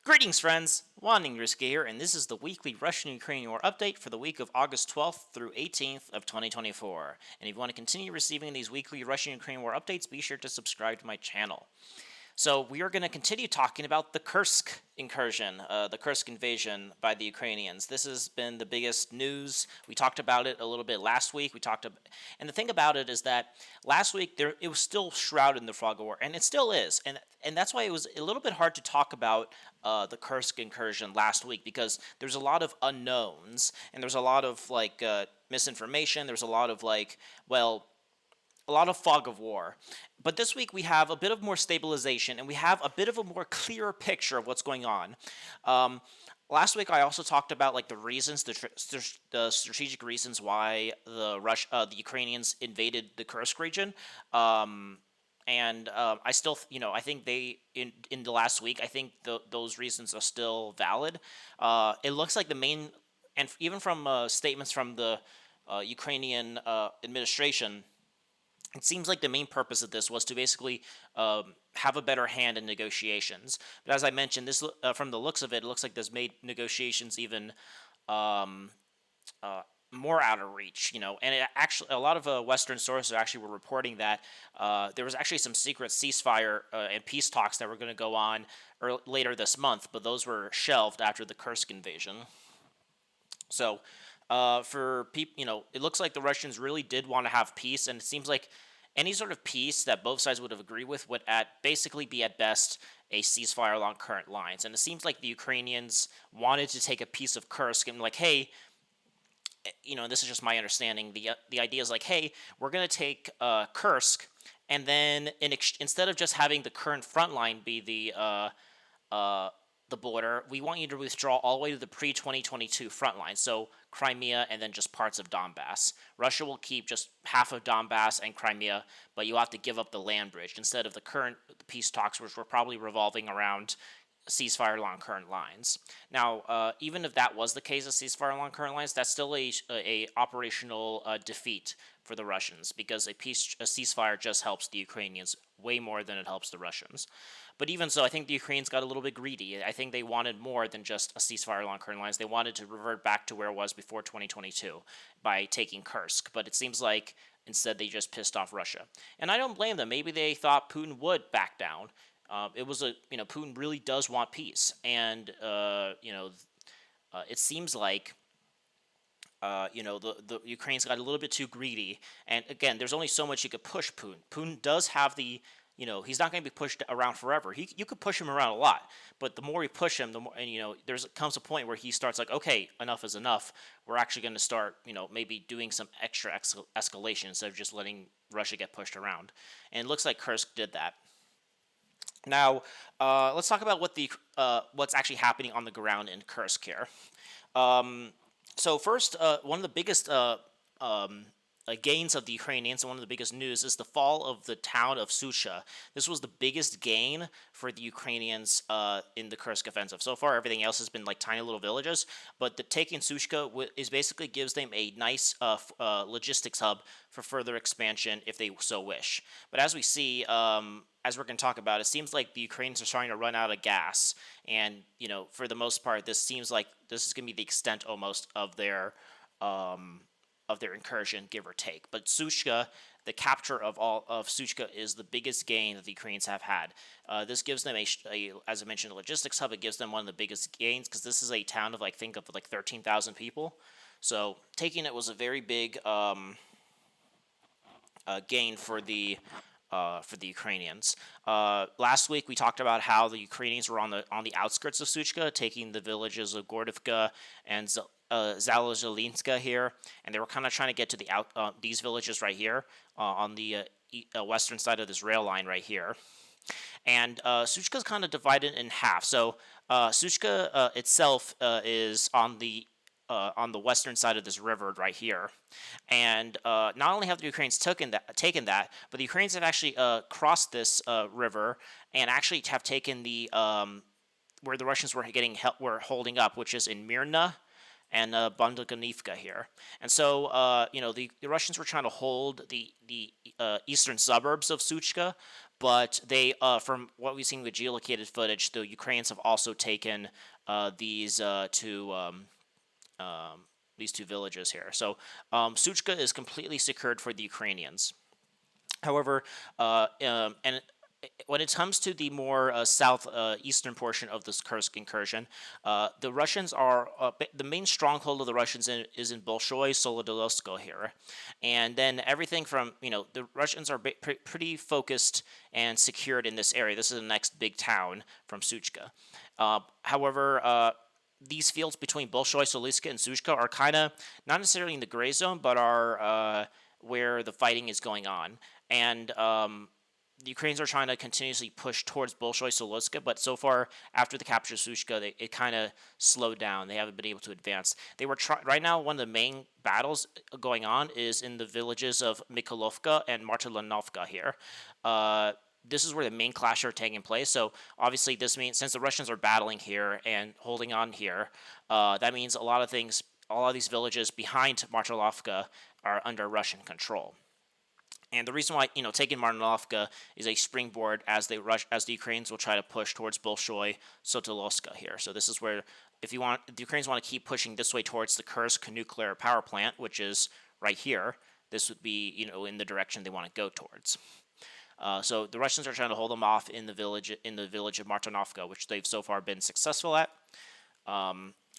Greetings, friends! Wanting here, and this is the weekly Russian Ukrainian War update for the week of August 12th through 18th of 2024. And if you want to continue receiving these weekly Russian Ukrainian War updates, be sure to subscribe to my channel. So we are going to continue talking about the Kursk incursion, the Kursk invasion by the Ukrainians. This has been the biggest news. We talked about it a little bit last week. And the thing about it is that last week it was still shrouded in the fog of war, and it still is. And that's why it was a little bit hard to talk about the Kursk incursion last week, because there's a lot of unknowns and there's a lot of misinformation. There's a lot of a lot of fog of war. But this week we have a bit of more stabilization, and we have a bit of a more clearer picture of what's going on. Last week I also talked about the reasons, the strategic reasons why the Ukrainians invaded the Kursk region. I still, I think in the last week, I think those reasons are still valid. It looks like the main, and even from statements from the Ukrainian administration, it seems like the main purpose of this was to basically have a better hand in negotiations. But as I mentioned, this from the looks of it, it looks like this made negotiations even more out of reach, and a lot of Western sources actually were reporting that there was actually some secret ceasefire and peace talks that were going to go on later this month, but those were shelved after the Kursk invasion. So for people, it looks like the Russians really did want to have peace, and it seems like any sort of peace that both sides would have agreed with would basically be at best a ceasefire along current lines. And it seems like the Ukrainians wanted to take a piece of Kursk and hey, this is just my understanding. The idea is hey, we're going to take Kursk, and then instead of just having the current front line be the border, we want you to withdraw all the way to the pre-2022 front line, so Crimea and then just parts of Donbass. Russia will keep just half of Donbass and Crimea, but you have to give up the land bridge instead of the current peace talks, which were probably revolving around ceasefire along current lines. Now, even if that was the case, a ceasefire along current lines, that's still a operational defeat for the Russians, because a ceasefire just helps the Ukrainians way more than it helps the Russians. But even so, I think the Ukrainians got a little bit greedy. I think they wanted more than just a ceasefire along current lines. They wanted to revert back to where it was before 2022 by taking Kursk. But it seems like instead they just pissed off Russia. And I don't blame them. Maybe they thought Putin would back down. Putin really does want peace. And, it seems like the Ukrainians got a little bit too greedy. And again, there's only so much you could push Putin. Putin does have he's not going to be pushed around forever. You could push him around a lot, but the more you push him, the more, and comes a point where he starts okay, enough is enough. We're actually going to start, maybe doing some extra escalation instead of just letting Russia get pushed around. And it looks like Kursk did that. Now, let's talk about what's actually happening on the ground in Kursk here. So first, one of the biggest gains of the Ukrainians, and one of the biggest news, is the fall of the town of Sudzha. This was the biggest gain for the Ukrainians in the Kursk offensive. So far, everything else has been tiny little villages, but the taking Sudzha basically gives them a nice logistics hub for further expansion if they so wish. But as we see, as we're going to talk about, it seems like the Ukrainians are starting to run out of gas, and for the most part, this seems like this is going to be the extent almost of their incursion, give or take. But Sudzha, the capture of all of Sudzha, is the biggest gain that the Ukrainians have had. This gives them as I mentioned, a logistics hub. It gives them one of the biggest gains, because this is a town of 13,000 people. So taking it was a very big gain for the Ukrainians. Last week we talked about how the Ukrainians were on the outskirts of Sudzha, taking the villages of Hrodivka and Zalozelinska here, and they were kind of trying to get to these villages right here on the western side of this rail line right here. And Sudzha is kind of divided in half. So Sudzha itself is on the western side of this river right here, and not only have the Ukrainians taken that, but the Ukrainians have actually crossed this river and actually have taken the where the Russians were holding up, which is in Mirna and Hrodivka here. And so, the Russians were trying to hold the eastern suburbs of Sudzha, But they, from what we've seen with geolocated footage, the Ukrainians have also taken these two villages here. So Sudzha is completely secured for the Ukrainians. However, and when it comes to the more southeastern portion of this Kursk incursion, the Russians are the main stronghold of the Russians is in Bolshoi Solodolosko here, and then everything from the Russians are pretty focused and secured in this area. This is the next big town from Sudzha. However, these fields between Bolshoi Soliska and Sudzha are kind of not necessarily in the gray zone, but are where the fighting is going on, and the Ukrainians are trying to continuously push towards Bolshoi Soliska, but so far, after the capture of Sudzha, it kind of slowed down. They haven't been able to advance. They were right now, one of the main battles going on is in the villages of Mykolovka and Martelanovka here. This is where the main clashes are taking place. So obviously, this means since the Russians are battling here and holding on here, that means a lot of these villages behind Martelovka are under Russian control. And the reason why taking Martelovka is a springboard as the Ukrainians will try to push towards Bolshoi Sotoloska here. So this is where the Ukrainians want to keep pushing this way towards the Kursk nuclear power plant, which is right here. This would be in the direction they want to go towards. So the Russians are trying to hold them off in the village of Martinovka, which they've so far been successful at.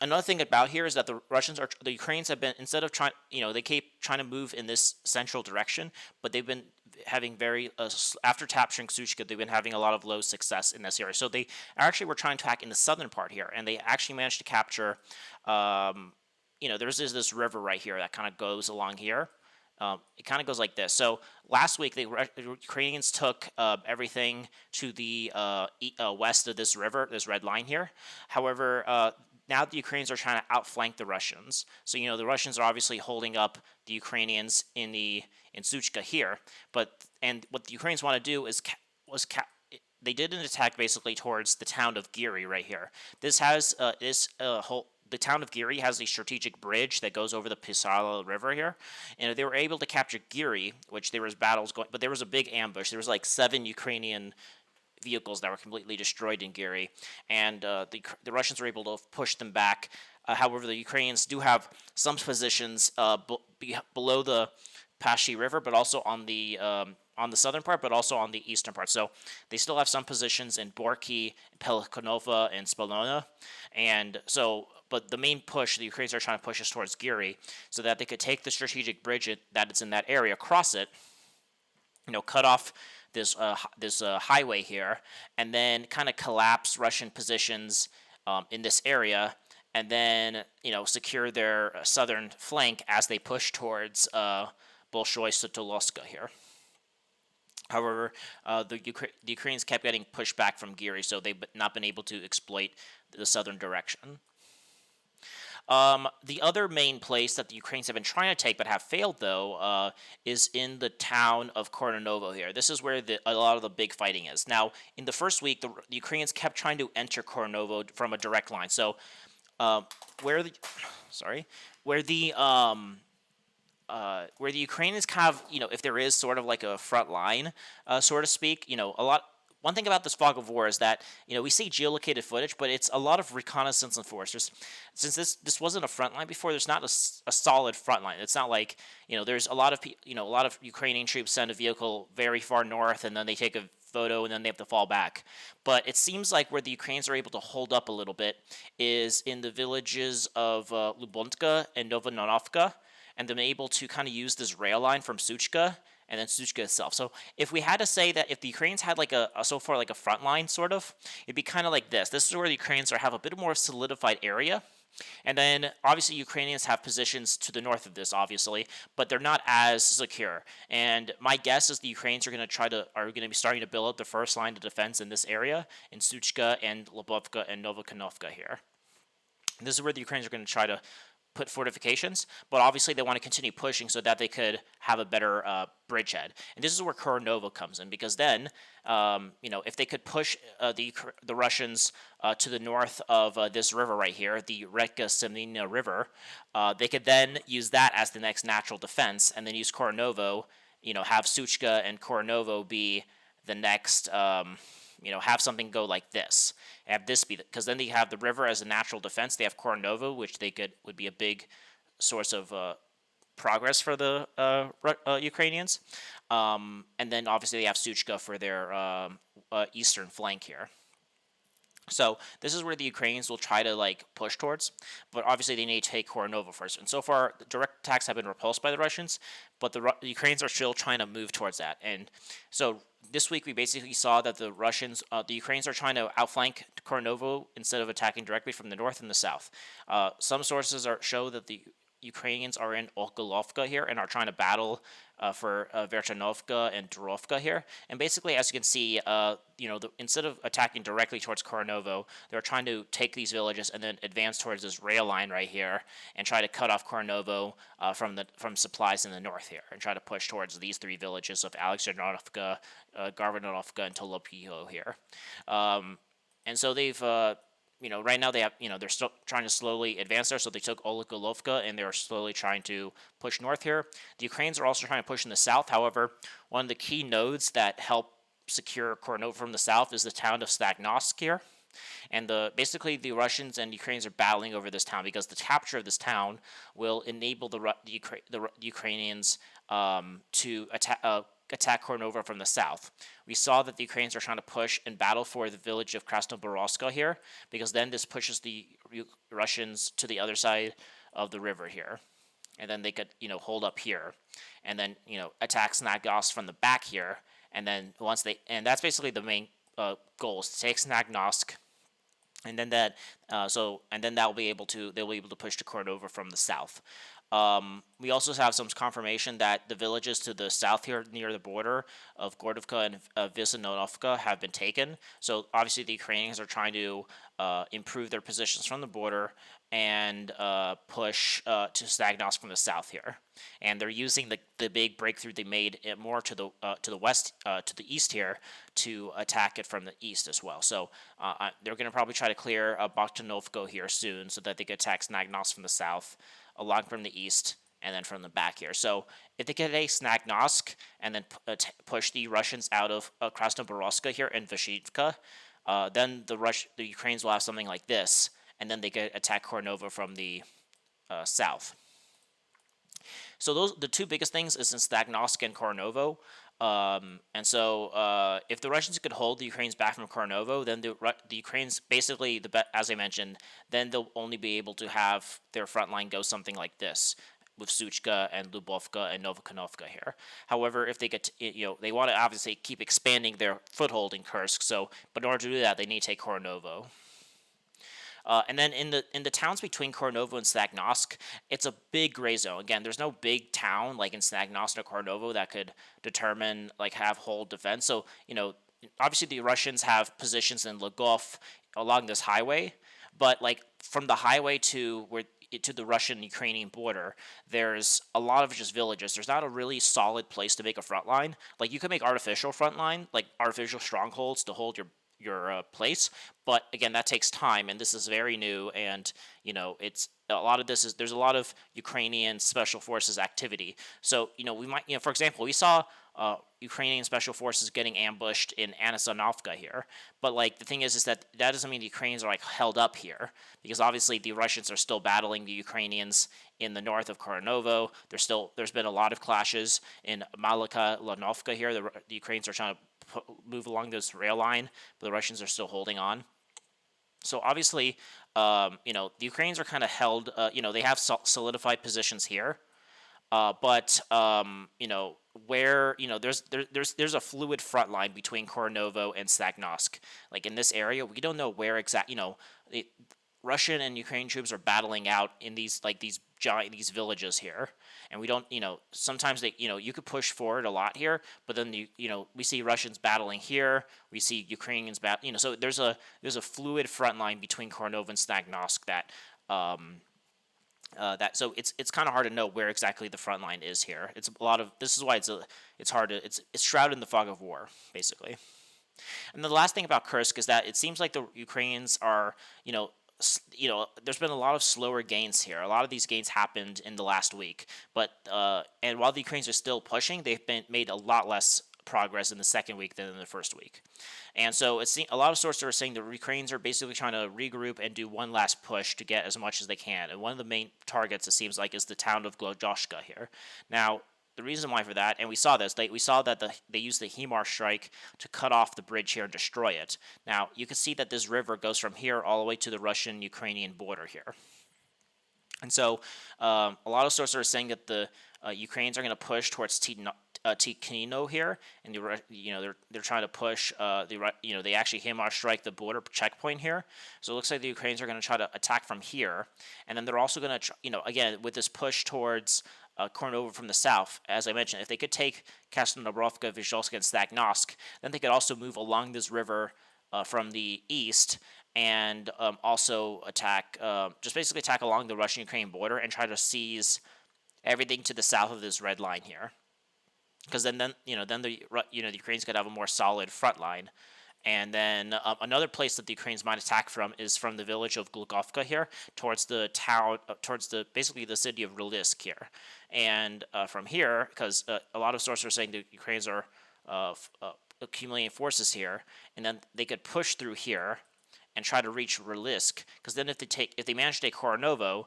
Another thing about here is that the Ukrainians have been, instead of trying, they keep trying to move in this central direction, but they've been having after capturing Sudzha, they've been having a lot of low success in this area. So they actually were trying to attack in the southern part here, and they actually managed to capture, there's this river right here that kind of goes along here. It kind of goes like this. So last week, the Ukrainians took everything to the west of this river, this red line here. However, now the Ukrainians are trying to outflank the Russians. So the Russians are obviously holding up the Ukrainians in Sudzha here. And what the Ukrainians want to do is they did an attack basically towards the town of Giri right here. This has the town of Giri has a strategic bridge that goes over the Pisala River here, and they were able to capture Giri, which there was battles going, but there was a big ambush. There was like 7 Ukrainian vehicles that were completely destroyed in Giri, and the Russians were able to push them back. However, the Ukrainians do have some positions below the Pashi River, but also on the southern part, but also on the eastern part. So they still have some positions in Borki, Pelikonova, and Spolona, and so. But the main push, the Ukrainians are trying to push us towards Giri, so that they could take the strategic bridge that is in that area, cross it, cut off this highway here, and then kind of collapse Russian positions in this area, and then secure their southern flank as they push towards Bolshoi Sotoloska here. However, the Ukrainians kept getting pushed back from Giri, so they've not been able to exploit the southern direction. The other main place that the Ukrainians have been trying to take but have failed, though, is in the town of Kornovo here. This is where a lot of the big fighting is. Now, in the first week, the Ukrainians kept trying to enter Kornovo from a direct line. So, where the Ukrainians kind of, if there is sort of like a front line, so to speak, one thing about this fog of war is that we see geolocated footage, but it's a lot of reconnaissance and force. Since this wasn't a front line before, there's not a solid front line. It's not like there's a lot of Ukrainian troops send a vehicle very far north, and then they take a photo, and then they have to fall back. But it seems like where the Ukrainians are able to hold up a little bit is in the villages of Lubontka and Novohrodivka, and they're able to kind of use this rail line from Sudzha and then Sudzha itself. So if we had to say that if the Ukrainians had like so far like a front line sort of, it'd be kind of like this. This is where the Ukrainians have a bit more solidified area. And then obviously Ukrainians have positions to the north of this, obviously, but they're not as secure. And my guess is the Ukrainians are going to be starting to build up the first line of defense in this area in Sudzha and Lubovka and Novohrodivka here. And this is where the Ukrainians are going to try to put fortifications, but obviously they want to continue pushing so that they could have a better bridgehead. And this is where Kornovo comes in, because then, if they could push the Russians to the north of this river right here, the Reka Semnina River, they could then use that as the next natural defense, and then use Kornovo, have Sudzha and Kornovo be the next, have something go like this. Have this be because then they have the river as a natural defense. They have Kornovo, which would be a big source of progress for the Ukrainians, and then obviously they have Sudzha for their eastern flank here. So this is where the Ukrainians will try to push towards, but obviously they need to take Kornovo first. And so far, the direct attacks have been repulsed by the Russians, but the Ukrainians are still trying to move towards that. And so this week we basically saw that the Ukrainians are trying to outflank Kornovo instead of attacking directly from the north and the south. Some sources show that the Ukrainians are in Okholovka here and are trying to battle for Verchanovka and Durovka here. And basically, as you can see, instead of attacking directly towards Kornovo, they're trying to take these villages and then advance towards this rail line right here and try to cut off Kornovo from supplies in the north here and try to push towards these three villages of Alexandrovka, Garvanovka, and Tolopiho here. And so they've right now they have, they're still trying to slowly advance there. So they took Olegorlovka and they're slowly trying to push north here. The Ukrainians are also trying to push in the south. However, one of the key nodes that help secure Kornovo from the south is the town of Stagnovsk here. And basically the Russians and Ukrainians are battling over this town because the capture of this town will enable the Ukrainians to attack Kornovo from the south. We saw that the Ukrainians are trying to push and battle for the village of Krasnoborovska here, because then this pushes the Russians to the other side of the river here. And then they could, hold up here. And then, attack Snagnovsk from the back here. And then and that's basically the main goal, is to take Snagnovsk. And then they'll be able to push to Kornovo from the south. We also have some confirmation that the villages to the south here near the border of Hrodivka and Vysenovka have been taken. So obviously the Ukrainians are trying to improve their positions from the border and push to Stagnovsk from the south here. And they're using the big breakthrough they made more to the west, to the east here, to attack it from the east as well. So they're going to probably try to clear Bakhtanovka here soon so that they can attack Stagnovsk from the south, along from the east, and then from the back here. So if they can take Snagnovsk and then push the Russians out of Krasnoborovska here and Hrodivka, then the Ukrainians will have something like this, and then they can attack Kornovo from the south. So the two biggest things is in Stagnovsk and Kornovo. And so if the Russians could hold the Ukrainians back from Kornovo, then the Ukrainians, basically, as I mentioned, then they'll only be able to have their front line go something like this, with Sudzha and Lubovka and Novohrodivka here. However, if they get, they want to obviously keep expanding their foothold in Kursk. So, but in order to do that, they need to take Kornovo. And then in the towns between Kornovo and Stagnovsk, it's a big gray zone. Again, there's no big town like in Stagnovsk or Kornovo that could determine have whole defense. So obviously the Russians have positions in Lgov along this highway, but from the highway to the Russian-Ukrainian border, there's a lot of just villages. There's not a really solid place to make a front line. You can make artificial front line, artificial strongholds to hold your place, but again, that takes time, and this is very new, and it's a lot of there's a lot of Ukrainian special forces activity. So we might, for example, we saw Ukrainian special forces getting ambushed in Anasonovka here, but the thing is that doesn't mean the Ukrainians are held up here, because obviously the Russians are still battling the Ukrainians in the north of Kornovo. There's been a lot of clashes in Malika Lanovka here. The Ukrainians are trying to move along this rail line, but the Russians are still holding on. So obviously, the Ukrainians are kind of held. They have solidified positions here, but where there's a fluid front line between Kornovo and Stagnovsk. In this area, we don't know where Russian and Ukrainian troops are battling out in these these villages here, and we don't, sometimes you could push forward a lot here, but then we see Russians battling here, we see Ukrainians so there's a fluid front line between Kornovo and Stagnovsk so it's kind of hard to know where exactly the front line is here. This is why it's hard to, it's shrouded in the fog of war, basically. And the last thing about Kursk is that it seems like the Ukrainians are, there's been a lot of slower gains here. A lot of these gains happened in the last week, but and while the Ukrainians are still pushing, they've been made a lot less progress in the second week than in the first week. And so a lot of sources are saying the Ukrainians are basically trying to regroup and do one last push to get as much as they can. And one of the main targets, it seems like, is the town of Glodyoshka here. Now, the reason why for that, and we saw this, we saw that they used the HIMARS strike to cut off the bridge here and destroy it. Now, you can see that this river goes from here all the way to the Russian-Ukrainian border here. And so a lot of sources are saying that the Ukrainians are going to push towards Tikhino here, and they're trying to push. They actually HIMARS strike the border checkpoint here. So it looks like the Ukrainians are going to try to attack from here, and then they're also going to, again with this push towards Kornovo from the south. As I mentioned, if they could take Krasnodarovka, Vyzhovsk, and Stagnosk, then they could also move along this river from the east and also just basically attack along the Russian-Ukrainian border and try to seize everything to the south of this red line here. Because then the Ukrainians could have a more solid front line. And then another place that the Ukrainians might attack from is from the village of Glukhovka here towards the town, basically the city of Rylisk here. And from here, because a lot of sources are saying the Ukrainians are accumulating forces here, and then they could push through here and try to reach Rylisk. Because then if they manage to take Kornovo,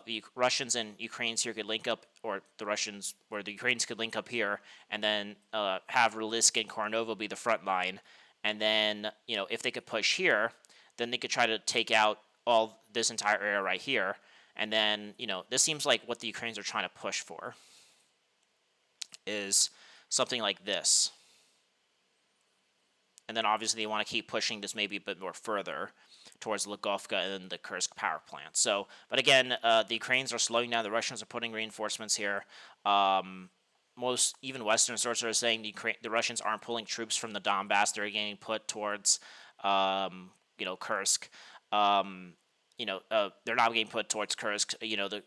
the Russians and Ukrainians here could link up, or the Ukrainians could link up here, and then have Rylisk and Kornovo be the front line. And then, if they could push here, then they could try to take out all this entire area right here. And then, this seems like what the Ukrainians are trying to push for is something like this. And then obviously they want to keep pushing this maybe a bit more further towards Lugovka and the Kursk power plant. So, but again, the Ukrainians are slowing down. The Russians are putting reinforcements here. Even Western sources are saying the Russians aren't pulling troops from the Donbass. They're getting put towards, Kursk. They're not getting put towards Kursk. The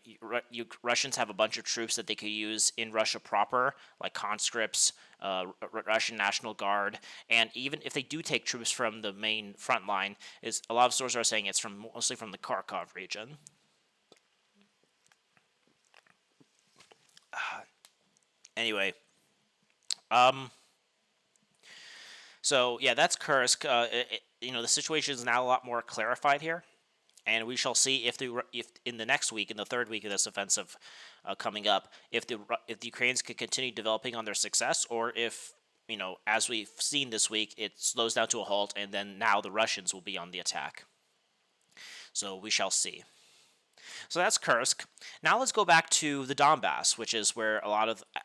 Russians have a bunch of troops that they could use in Russia proper, like conscripts, Russian National Guard, and even if they do take troops from the main front line, a lot of sources are saying it's mostly from the Kharkov region. Anyway, so yeah, that's Kursk. The situation is now a lot more clarified here, and we shall see if in the next week, in the third week of this offensive coming up, if the Ukrainians could continue developing on their success, or if as we've seen this week, it slows down to a halt, and then now the Russians will be on the attack. So we shall see. So that's Kursk. Now let's go back to the Donbass, which is where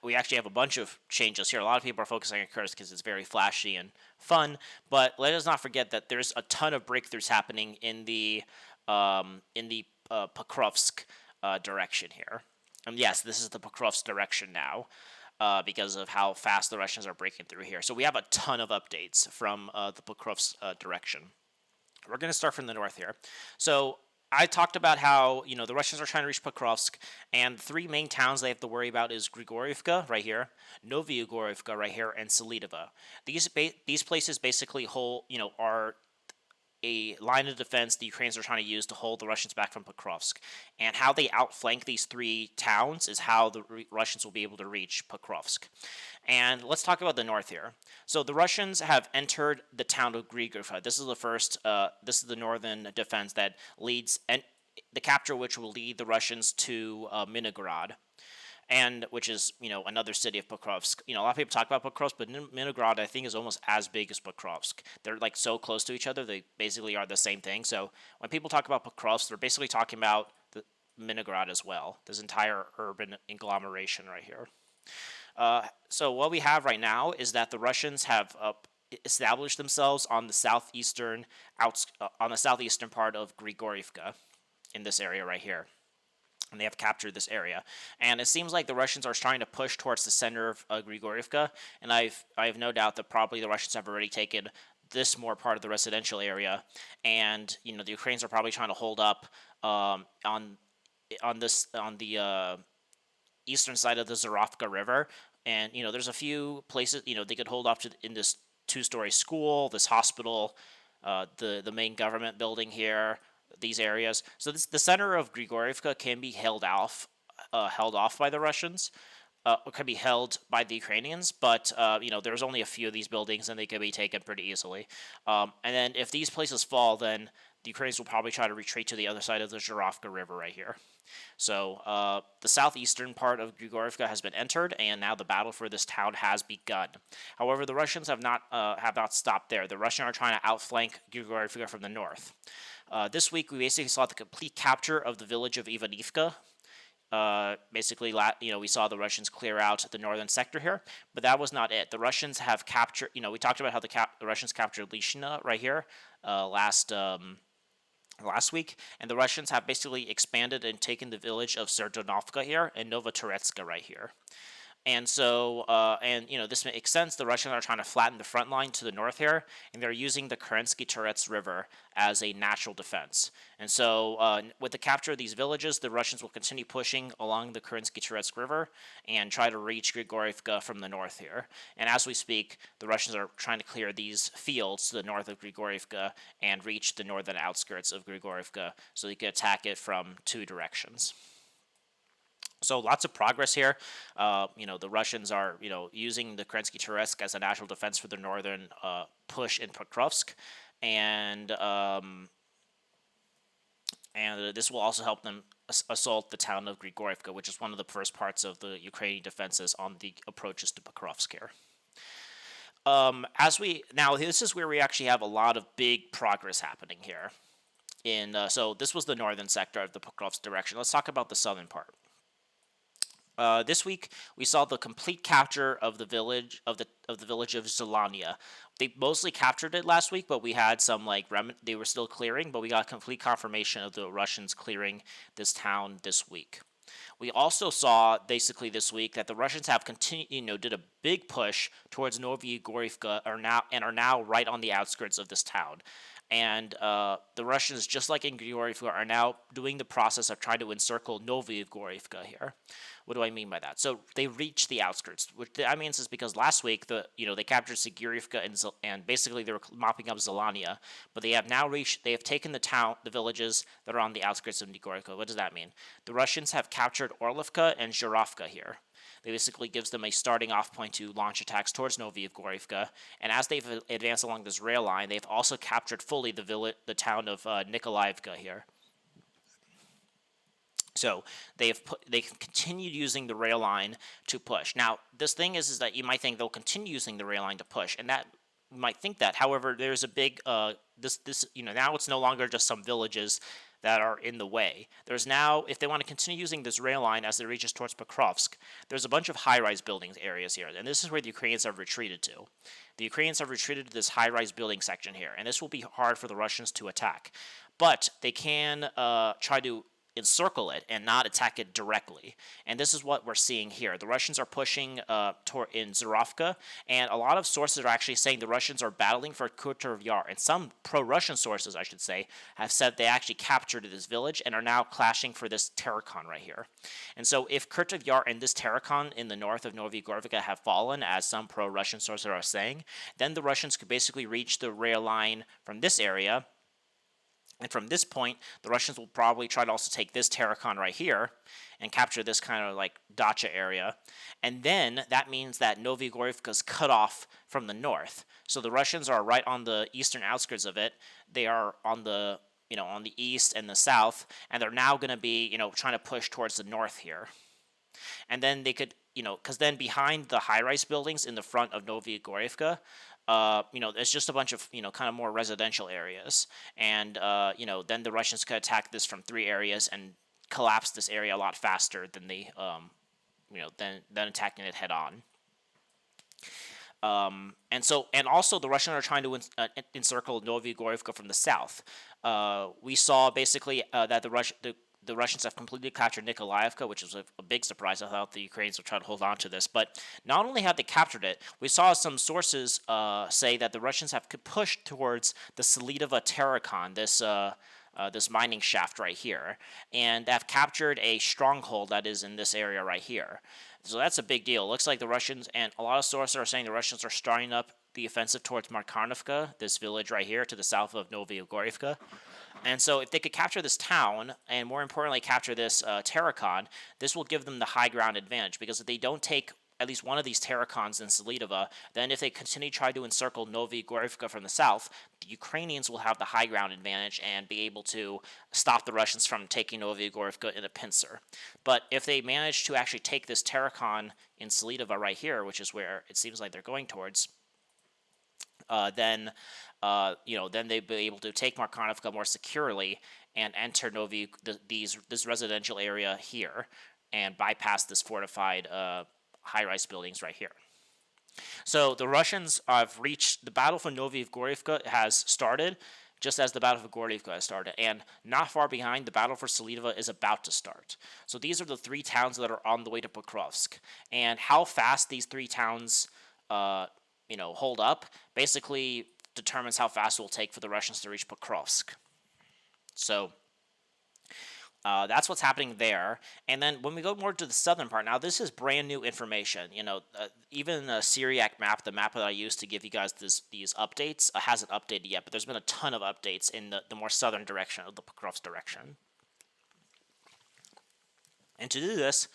we actually have a bunch of changes here. A lot of people are focusing on Kursk because it's very flashy and fun, but let us not forget that there's a ton of breakthroughs happening in the Pokrovsk direction here. And yes, this is the Pokrovsk direction now because of how fast the Russians are breaking through here. So we have a ton of updates from the Pokrovsk direction. We're going to start from the north here. So I talked about how, the Russians are trying to reach Pokrovsk, and three main towns they have to worry about is Grigorivka right here, Novohrodivka right here, and Selidova. These places basically are a line of defense the Ukrainians are trying to use to hold the Russians back from Pokrovsk. And how they outflank these three towns is how the Russians will be able to reach Pokrovsk. And let's talk about the north here. So the Russians have entered the town of Grigorivka. This is the northern defense that leads, and the capture which will lead the Russians to Minograd, and which is, another city of Pokrovsk. A lot of people talk about Pokrovsk, but Minograd, I think, is almost as big as Pokrovsk. They're, so close to each other, they basically are the same thing. So when people talk about Pokrovsk, they're basically talking about the Minograd as well, this entire urban agglomeration right here. So what we have right now is that the Russians have established themselves on the southeastern part of Grigorivka, in this area right here. And they have captured this area. And it seems like the Russians are trying to push towards the center of Grigorivka, and I have no doubt that probably the Russians have already taken this more part of the residential area, and the Ukrainians are probably trying to hold up on the eastern side of the Zorovka River. And there's a few places they could hold up to in this two-story school, this hospital, the main government building here, these areas. So the center of Grigorivka can be held off by the Russians, could be held by the Ukrainians, but there's only a few of these buildings, and they could be taken pretty easily. And then if these places fall, then the Ukrainians will probably try to retreat to the other side of the Hrodivka River right here. So the southeastern part of Grigorivka has been entered, and now the battle for this town has begun. However, the Russians have not stopped there. The Russians are trying to outflank Grigorivka from the north. This week, we basically saw the complete capture of the village of Ivanivka. Basically, we saw the Russians clear out the northern sector here, but that was not it. The Russians have captured, we talked about how the Russians captured Lyshina right here last week, and the Russians have basically expanded and taken the village of Serdonovka here and Novohrodivka right here. And so, this makes sense. The Russians are trying to flatten the front line to the north here, and they're using the Kerensky Turets River as a natural defense. And so, with the capture of these villages, the Russians will continue pushing along the Kerensky Turets River and try to reach Grigorivka from the north here. And as we speak, the Russians are trying to clear these fields to the north of Grigorivka and reach the northern outskirts of Grigorivka so they can attack it from two directions. So lots of progress here. The Russians are, using the Kerensky Turets as a natural defense for the northern push in Pokrovsk, and this will also help them assault the town of Grigorivka, which is one of the first parts of the Ukrainian defenses on the approaches to Pokrovsk here. This is where we actually have a lot of big progress happening here. So this was the northern sector of the Pokrovsk direction. Let's talk about the southern part. This week, we saw the complete capture of the village of Zelania. They mostly captured it last week, but we had some they were still clearing, but we got complete confirmation of the Russians clearing this town this week. We also saw basically this week that the Russians have continued, did a big push towards Novohrodivka, are now right on the outskirts of this town. And the Russians, just like in Grigorivka, are now doing the process of trying to encircle Novohrodivka here. What do I mean by that? So they reached the outskirts. What that means is because last week they captured Sigirivka and basically they were mopping up Zelania, but they have now reached. They have taken the villages that are on the outskirts of Grigorivka. What does that mean? The Russians have captured Orlovka and Zhuravka here. They basically gives them a starting off point to launch attacks towards Novohrodivka, and as they've advanced along this rail line, they've also captured fully the town of Nikolaevka here. So they continued using the rail line to push. Now, this thing is that you might think they'll continue using the rail line to push, and that you might think that. However, there's a big now it's no longer just some villages that are in the way. There's now, if they want to continue using this rail line as it reaches towards Pokrovsk, there's a bunch of high-rise buildings areas here, and this is where the Ukrainians have retreated to. The Ukrainians have retreated to this high-rise building section here, and this will be hard for the Russians to attack. But they can try to encircle it and not attack it directly. And this is what we're seeing here. The Russians are pushing in Zhuravka, and a lot of sources are actually saying the Russians are battling for Kurtov Yar. And some pro-Russian sources, I should say, have said they actually captured this village and are now clashing for this Terrakon right here. And so if Kurtov Yar and this Terrakon in the north of Novohrodivka have fallen, as some pro-Russian sources are saying, then the Russians could basically reach the rail line from this area. And from this point, the Russians will probably try to also take this Terrakon right here and capture this kind of like dacha area. And then that means that Novohrodivka is cut off from the north. So the Russians are right on the eastern outskirts of it. They are on the east and the south, and they're now going to be, trying to push towards the north here. And then they could, because then behind the high-rise buildings in the front of Novohrodivka, it's just a bunch of, kind of more residential areas. And, then the Russians could attack this from three areas and collapse this area a lot faster than they, than attacking it head on. And also the Russians are trying to encircle Novohrodivka from the south. We saw basically that the Russians have completely captured Nikolaevka, which was a big surprise. I thought the Ukrainians would try to hold on to this. But not only have they captured it, we saw some sources say that the Russians have pushed towards the Selidova Terrakon, this mining shaft right here, and have captured a stronghold that is in this area right here. So that's a big deal. It looks like the Russians, and a lot of sources are saying the Russians are starting up the offensive towards Markarnovka, this village right here to the south of Novohrodivka. And so if they could capture this town, and more importantly capture this Terracon, this will give them the high ground advantage, because if they don't take at least one of these Terracons in Selidova, then if they continue to try to encircle Novohrodivka from the south, the Ukrainians will have the high ground advantage and be able to stop the Russians from taking Novohrodivka in a pincer. But if they manage to actually take this Terracon in Selidova right here, which is where it seems like they're going towards, then then they'd be able to take Markanovka more securely and enter this residential area here and bypass this fortified high-rise buildings right here. So the Russians have reached, the battle for Novohrodivka has started, just as the battle for Hrodivka has started, and not far behind, the battle for Selidova is about to start. So these are the three towns that are on the way to Pokrovsk, and how fast these three towns hold up basically determines how fast it will take for the Russians to reach Pokrovsk. So that's what's happening there. And then when we go more to the southern part, now this is brand new information. Even the Syriac map, the map that I used to give you guys these updates, hasn't updated yet, but there's been a ton of updates in the more southern direction, of the Pokrovsk direction. And to do this,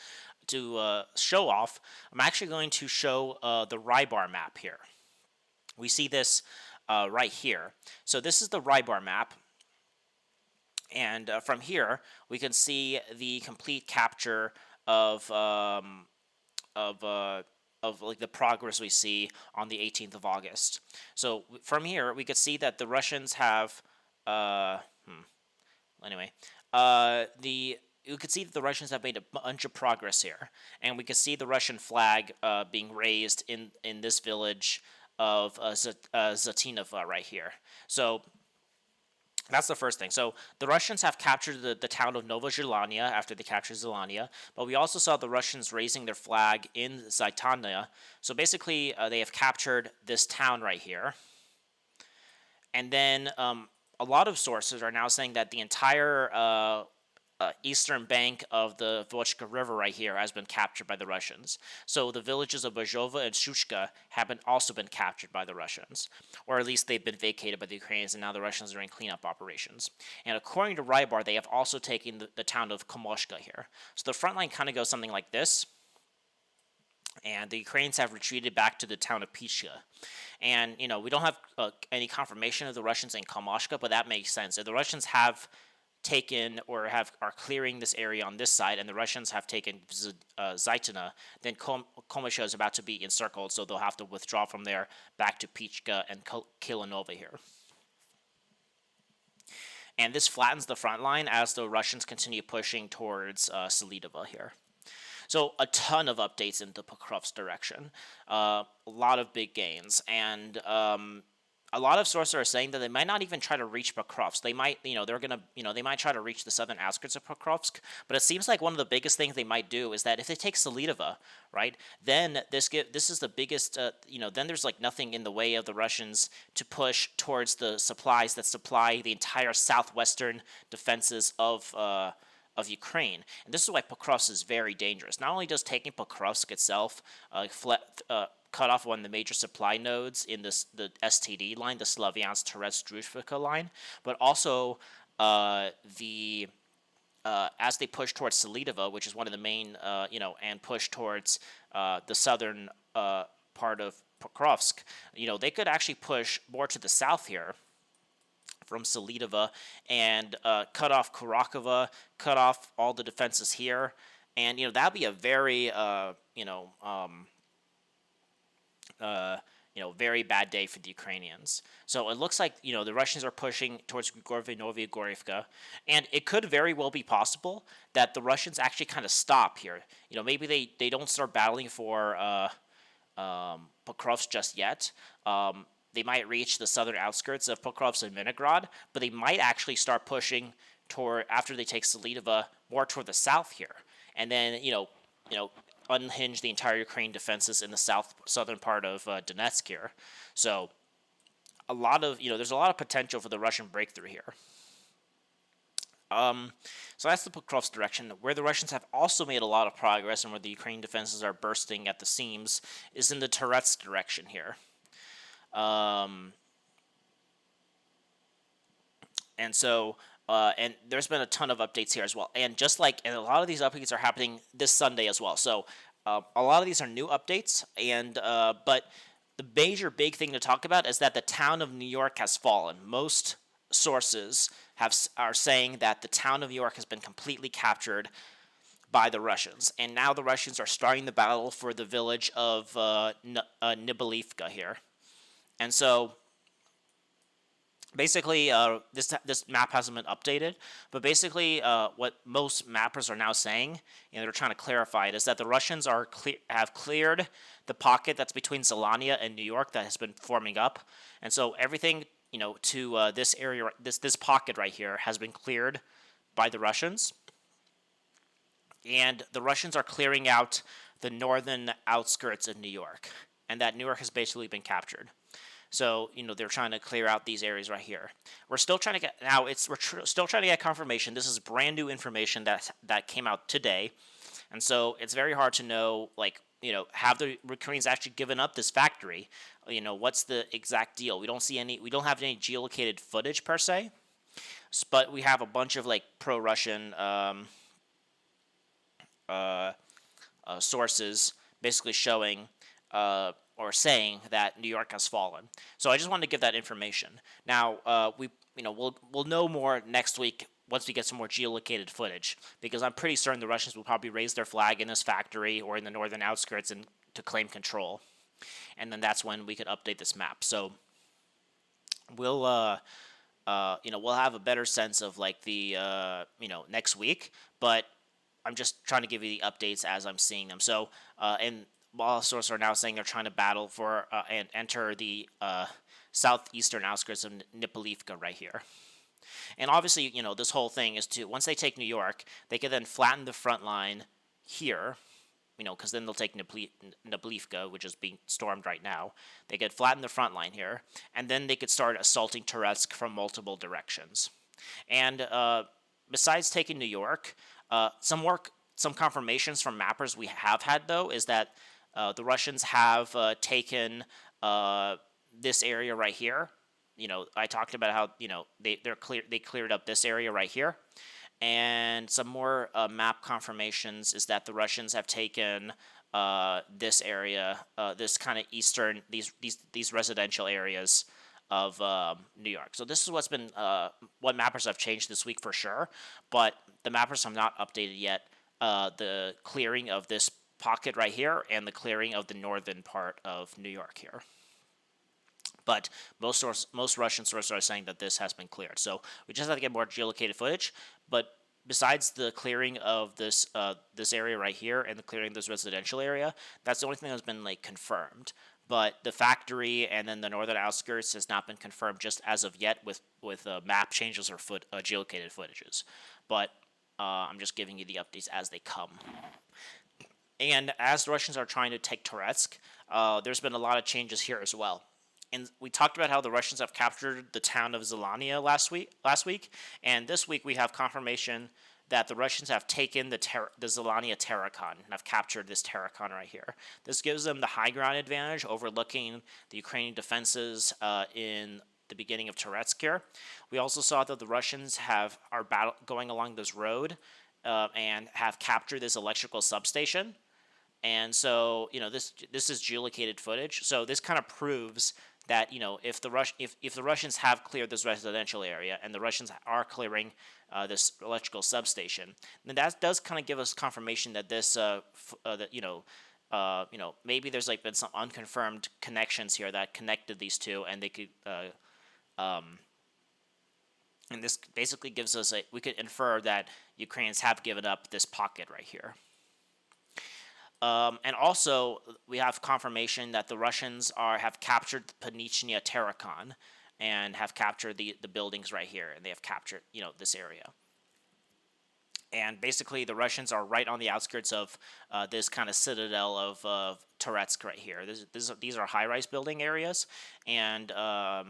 to show off, I'm actually going to show the Rybar map here. We see this right here. So this is the Rybar map. And from here, we can see the complete capture of like the progress we see on the 18th of August. So from here, we could see that the Russians have you could see that the Russians have made a bunch of progress here, and we could see the Russian flag being raised in this village of Zatinova right here. So that's the first thing. So the Russians have captured the town of Novozhelania after they captured Zelania, but we also saw the Russians raising their flag in Zaitanya. So basically, they have captured this town right here. And then a lot of sources are now saying that the entire eastern bank of the Vochka River right here has been captured by the Russians. So the villages of Bozhova and Shushka have also been captured by the Russians, or at least they've been vacated by the Ukrainians, and now the Russians are in cleanup operations. And according to Rybar, they have also taken the town of Komoshka here. So the front line kind of goes something like this, and the Ukrainians have retreated back to the town of Pichka. And, we don't have any confirmation of the Russians in Komoshka, but that makes sense. If the Russians have taken or are clearing this area on this side, and the Russians have taken Zaitina, then Komoshka is about to be encircled, so they'll have to withdraw from there back to Pichka and Kilanova here. And this flattens the front line as the Russians continue pushing towards Selidova here. So a ton of updates in the Pokrovsk direction, a lot of big gains, and a lot of sources are saying that they might not even try to reach Pokrovsk. They might, they might try to reach the southern outskirts of Pokrovsk. But it seems like one of the biggest things they might do is that if they take Selidova, right, then this is the biggest, then there's like nothing in the way of the Russians to push towards the supplies that supply the entire southwestern defenses of Ukraine. And this is why Pokrovsk is very dangerous. Not only does taking Pokrovsk itself cut off one of the major supply nodes in the STD line, the Slavyansk-Terez-Druzhvika line, but also as they push towards Selidova, which is one of the main, and push towards the southern part of Pokrovsk, they could actually push more to the south here from Selidova and cut off Kurakova, cut off all the defenses here, and that'd be a very very bad day for the Ukrainians. So it looks like, the Russians are pushing towards Novohrodivka, and it could very well be possible that the Russians actually kind of stop here. Maybe they don't start battling for Pokrovsk just yet. They might reach the southern outskirts of Pokrovsk and Vinograd, but they might actually start pushing after they take Selidova, more toward the south here. And then, unhinge the entire Ukraine defenses in the southern part of Donetsk here. So a lot of, there's a lot of potential for the Russian breakthrough here. So that's the Pokrovsk direction. Where the Russians have also made a lot of progress and where the Ukrainian defenses are bursting at the seams is in the Terets direction here. And so and there's been a ton of updates here as well. And and a lot of these updates are happening this Sunday as well. So a lot of these are new updates, and but the major big thing to talk about is that the town of New York has fallen. Most sources are saying that the town of New York has been completely captured by the Russians, and now the Russians are starting the battle for the village of Novohrodivka here. And so basically, this map hasn't been updated, but basically, what most mappers are now saying, and they're trying to clarify it, is that the Russians have cleared the pocket that's between Zelania and New York that has been forming up, and so everything to this area, this pocket right here, has been cleared by the Russians, and the Russians are clearing out the northern outskirts of New York, and that New York has basically been captured. So, they're trying to clear out these areas right here. We're still trying to get still trying to get confirmation. This is brand new information that came out today, and so it's very hard to know, have the Ukrainians actually given up this factory? What's the exact deal? We don't have any geolocated footage per se, but we have a bunch of pro-Russian sources basically showing or saying that New York has fallen. So I just wanted to give that information. Now we'll know more next week once we get some more geolocated footage, because I'm pretty certain the Russians will probably raise their flag in this factory or in the northern outskirts and to claim control, and then that's when we could update this map. So we'll we'll have a better sense of next week, but I'm just trying to give you the updates as I'm seeing them. So and all sources are now saying they're trying to battle for and enter the southeastern outskirts of Novohrodivka right here. And obviously, this whole thing is once they take New York, they could then flatten the front line here, because then they'll take Novohrodivka, which is being stormed right now. They could flatten the front line here, and then they could start assaulting Toretsk from multiple directions. And besides taking New York, some confirmations from mappers we have had, though, is that the Russians have taken this area right here. I talked about how they cleared up this area right here, and some more map confirmations is that the Russians have taken this area, this kind of eastern these residential areas of New York. So this is what mappers have changed this week for sure, but the mappers have not updated yet the clearing of this pocket right here and the clearing of the northern part of New York here. But most Russian sources are saying that this has been cleared. So we just have to get more geolocated footage. But besides the clearing of this area right here and the clearing of this residential area, that's the only thing that's been confirmed. But the factory and then the northern outskirts has not been confirmed just as of yet with map changes or geolocated footages. But I'm just giving you the updates as they come. And as the Russians are trying to take Toretsk, there's been a lot of changes here as well. And we talked about how the Russians have captured the town of Zelania last week, and this week we have confirmation that the Russians have taken the Zelania Terracon and have captured this Terracon right here. This gives them the high ground advantage, overlooking the Ukrainian defenses in the beginning of Toretsk here. We also saw that the Russians are going along this road and have captured this electrical substation. And so, this is geolocated footage. So this kind of proves that, if the Russians have cleared this residential area and the Russians are clearing this electrical substation, then that does kind of give us confirmation that this maybe there's been some unconfirmed connections here that connected these two, and they could and this basically gives us we could infer that Ukrainians have given up this pocket right here. And also, we have confirmation that the Russians have captured the Panichnya Terracon and have captured the buildings right here, and they have captured, this area. And basically, the Russians are right on the outskirts of this kind of citadel of Toretsk right here. These are high-rise building areas, and I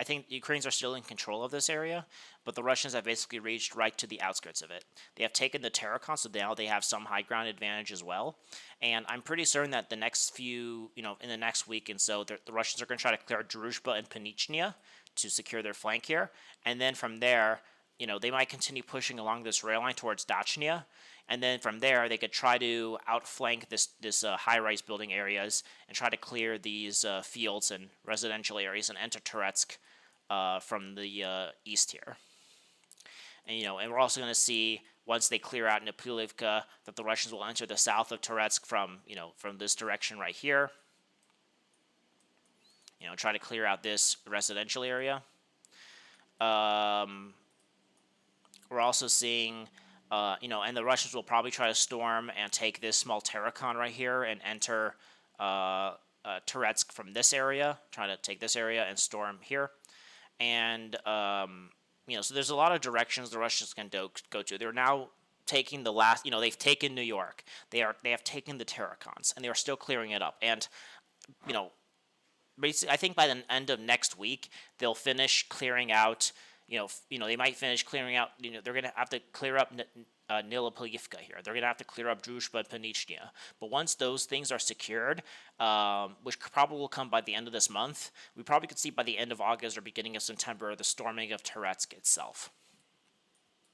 think the Ukrainians are still in control of this area, but the Russians have basically reached right to the outskirts of it. They have taken the Terracon, so now they have some high ground advantage as well. And I'm pretty certain that the next few, in the next week and so, the Russians are going to try to clear Druzhba and Panichnya to secure their flank here, and then from there, they might continue pushing along this rail line towards Dachnia, and then from there they could try to outflank this high-rise building areas and try to clear these fields and residential areas and enter Toretsk from the east here. And we're also going to see once they clear out Nepulivka that the Russians will enter the south of Toretsk from this direction right here. Try to clear out this residential area. We're also seeing, and the Russians will probably try to storm and take this small Terrakon right here and enter Toretsk from this area, try to take this area and storm here. And, so there's a lot of directions the Russians can go to. They're now taking the last, they've taken New York. They have taken the Terrakons, and they are still clearing it up. And, basically, I think by the end of next week, they'll finish clearing out, they might finish clearing out, they're going to have to clear up Novohrodivka here. They're going to have to clear up Druzhba and Panichnya. But once those things are secured, which probably will come by the end of this month, we probably could see by the end of August or beginning of September the storming of Toretsk itself.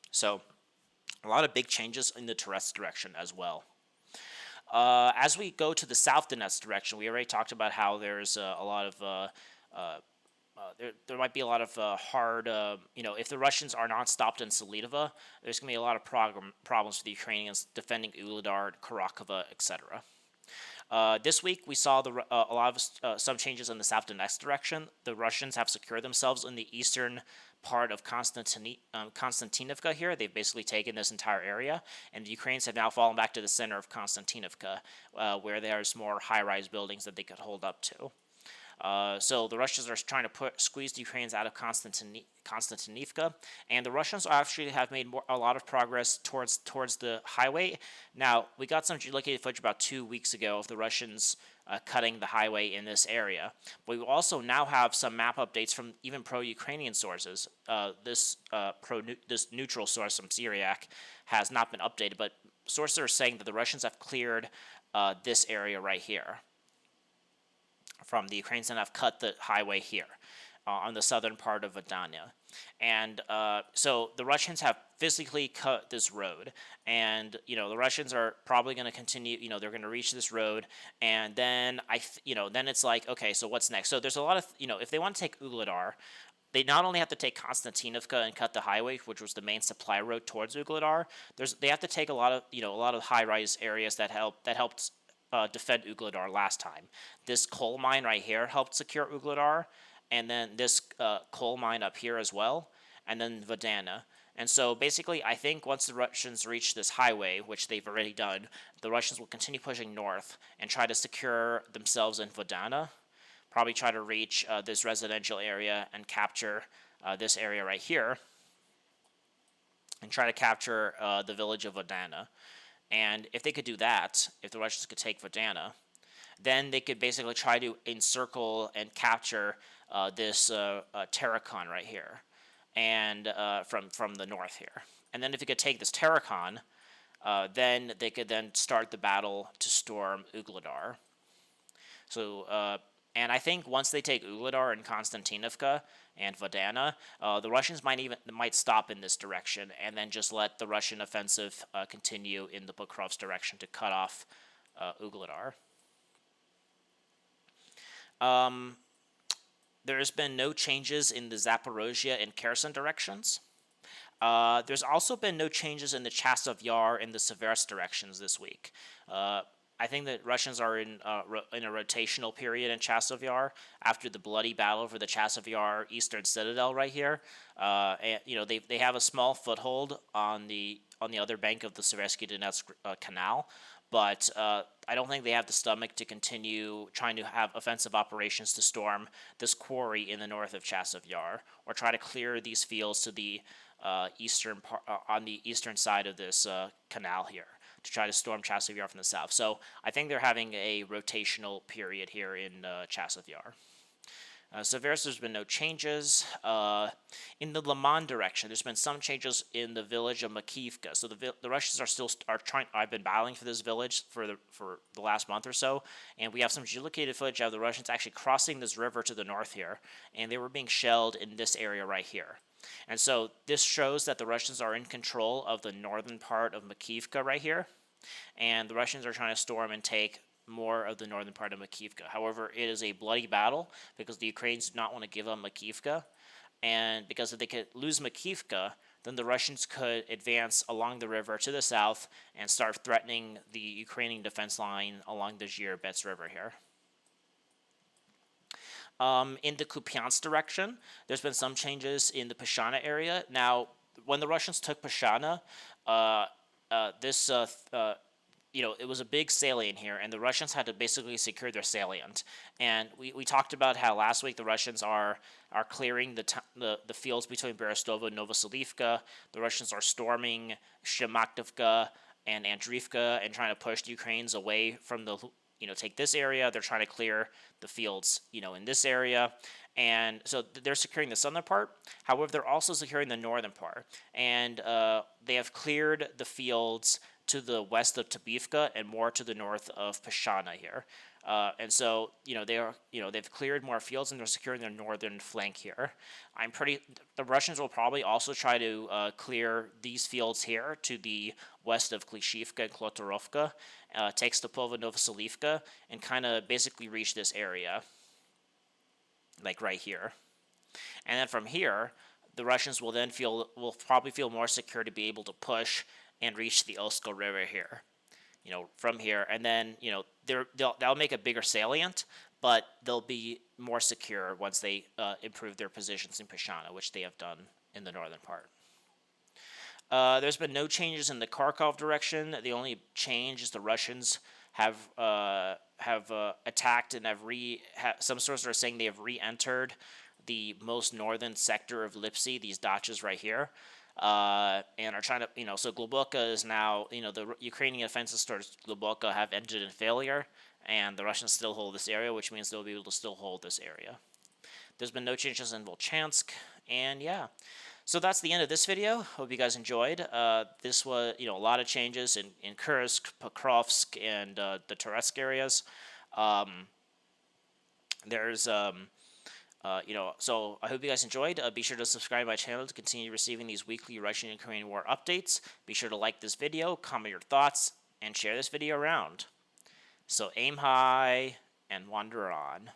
So, a lot of big changes in the Toretsk direction as well. As we go to the South Donetsk direction, we already talked about how there's a lot of there might be a lot of hard, if the Russians are not stopped in Selidova, there's going to be a lot of problems for the Ukrainians defending Uglodar, Karakova, etc. This week, we saw a lot of some changes in the South Donetsk direction. The Russians have secured themselves in the eastern part of Konstantinovka here. They've basically taken this entire area, and the Ukrainians have now fallen back to the center of Konstantinovka, where there's more high-rise buildings that they could hold up to. So the Russians are trying to squeeze the Ukrainians out of Konstantinivka, and the Russians actually have made a lot of progress towards the highway. Now, we got some geolocated footage about 2 weeks ago of the Russians cutting the highway in this area. But we also now have some map updates from even pro-Ukrainian sources. This neutral source from Syriac has not been updated, but sources are saying that the Russians have cleared this area right here from the Ukrainians and have cut the highway here on the southern part of Vodanya. And so the Russians have physically cut this road, and the Russians are probably going to continue. They're going to reach this road, and then then it's like, okay, so what's next? So there's a lot of if they want to take Uglodar, they not only have to take Konstantinovka and cut the highway, which was the main supply road towards Uglodar. They have to take a lot of high-rise areas that helped defend Uglodar last time. This coal mine right here helped secure Uglodar, and then this coal mine up here as well, and then Vodana. And so basically, I think once the Russians reach this highway, which they've already done, the Russians will continue pushing north and try to secure themselves in Vodana, probably try to reach this residential area and capture this area right here, and try to capture the village of Vodana. And if they could do that, if the Russians could take Vodana, then they could basically try to encircle and capture this Terrakon right here, and from the north here. And then if they could take this Terrakon, then they could then start the battle to storm Uglodar. So, and I think once they take Uglodar and Konstantinovka and Vodana, the Russians might stop in this direction and then just let the Russian offensive continue in the Pokrovsk direction to cut off Uglodar. There has been no changes in the Zaporozhye and Kherson directions. There's also been no changes in the Chasiv Yar and the Seversk directions this week. I think that Russians are in a rotational period in Chasiv Yar after the bloody battle for the Chasiv Yar Eastern Citadel right here. And, they have a small foothold on the other bank of the Seversky Donetsk Canal, but I don't think they have the stomach to continue trying to have offensive operations to storm this quarry in the north of Chasiv Yar, or try to clear these fields to the on the eastern side of this canal here, to try to storm Chasiv Yar from the south. So I think they're having a rotational period here in Chasiv Yar. Seversk, there's been no changes. In the Liman direction, there's been some changes in the village of Makivka. So the Russians are trying. I've been battling for this village for the last month or so, and we have some geolocated footage of the Russians actually crossing this river to the north here, and they were being shelled in this area right here. And so this shows that the Russians are in control of the northern part of Makivka right here, and the Russians are trying to storm and take more of the northern part of Makivka. However, it is a bloody battle because the Ukrainians do not want to give up Makivka, and because if they could lose Makivka, then the Russians could advance along the river to the south and start threatening the Ukrainian defense line along the Zhirobets River here. In the Kupiansk direction, there's been some changes in the Pashana area. Now, when the Russians took Pashana, it was a big salient here, and the Russians had to basically secure their salient. And we talked about how last week the Russians are clearing the fields between Berestova and Novohrodivka. The Russians are storming Shemaktivka and Andriivka and trying to push the Ukrainians away from the take this area. They're trying to clear the fields, in this area. And so they're securing the southern part. However, they're also securing the northern part. And they have cleared the fields to the west of Tabivka and more to the north of Pashana here. And so, they've cleared more fields and they're securing their northern flank here. The Russians will probably also try to clear these fields here to the west of Klishivka and Klotorovka, take Stopova Novoselivka, and kind of basically reach this area, like right here. And then from here, the Russians will probably feel more secure to be able to push and reach the Osko River here, from here. And then, they'll make a bigger salient, but they'll be more secure once they improve their positions in Pashana, which they have done in the northern part. There's been no changes in the Kharkov direction. The only change is the Russians have attacked and some sources are saying they have re-entered the most northern sector of Lipsy, these dachas right here, and are trying to, so Globokha is now, the Ukrainian offensives towards Globokha have ended in failure, and the Russians still hold this area, which means they'll be able to still hold this area. There's been no changes in Volchansk, and yeah. So that's the end of this video. Hope you guys enjoyed. This was, a lot of changes in Kursk, Pokrovsk, and the Toretsk areas. So I hope you guys enjoyed. Be sure to subscribe to my channel to continue receiving these weekly Russian Ukrainian War updates. Be sure to like this video, comment your thoughts, and share this video around. So aim high and wander on.